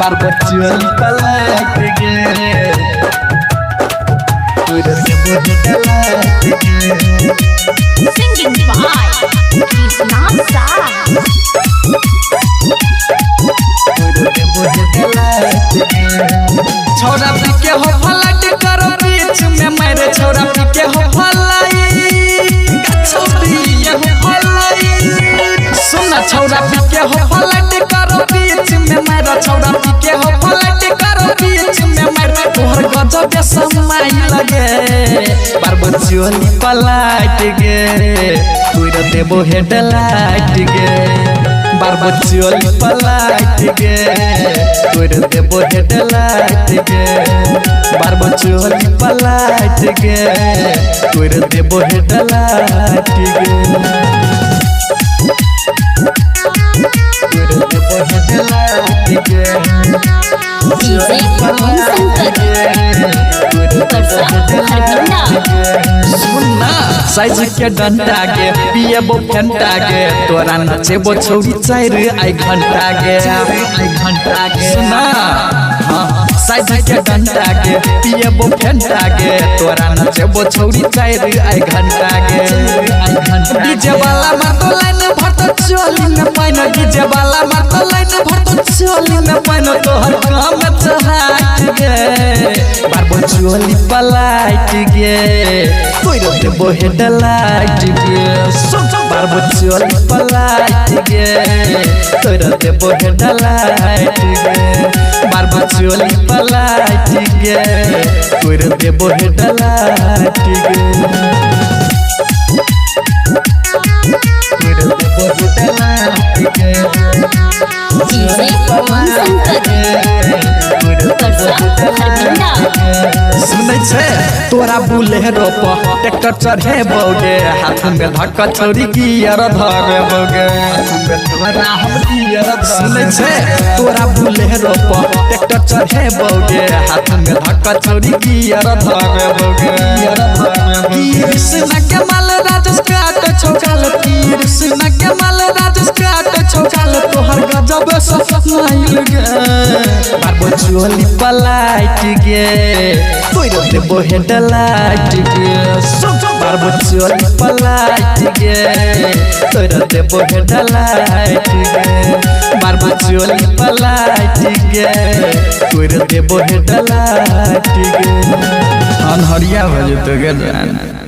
बार बच्चों पलट गे तोरा देबो हेडलाइट गे Singing by Krishna Sah. छोरा पीके हो फलाट करो बीच में मेरे छोरा पीके हो फलाई छोरी हो फलाई सुन छोरा पीके हो फलाट करो बीच में मेरे छोरा पीके हो फलाट करो बीच में मेरे तोहर गजब समय लगे पर बच्चों पलट गे तोरा देबो हेडलाइट गे बार बच्चों पलट गे तोरा देबो हेडलाइट गे बार बच्चों पलट गे तोरा देबो हेडलाइट गे तोरा देबो हेडलाइट गे DJ Pawan सुनना साइज के डंडा गे पिएबो फेंटा गे तोरा नचेबो छौरी 4 आई घंटा गे सुना साइज के डंडा गे पिएबो फेंटा गे तोरा नचेबो छौरी 4 आई घंटा गे डीजे वाला मार तो लाइन भर तो चोली में पाइन डीजे वाला मार तो लाइन भर तो चोली में पाइन तोहर काम चहाट गे बार चोली पलाट गे तोरा देबो हेडलाइट गे बार चोली पलाट गे तोरा देबो हेडलाइट गे बार चोली पलाट गे तोरा देबो हेडलाइट गे तोरा देबो हेडलाइट गे DJ Pawan सुनै छै तोरा बुलेरो पर ट्रैक्टर चढ़े बोगे हाथ में धक्का छोरी गियर धरे बोगे तोरा हम गियर सुनै छै तोरा बुलेरो पर ट्रैक्टर चढ़े बोगे हाथ में धक्का छोरी गियर धरे बोगे कृष्ण के माल राजस काट छौकाल कृष्ण के माल राजस काट छौकाल तोहर गजब सफाइल गे बार बच्चों पलाट गे तोरा देबो हेडलाइट गे बार बच्चों पलाट गे तोरा देबो हेडलाइट गे बार बच्चों पलाट गे तोरा देबो हेडलाइट गे अनहरिया हो जतो गे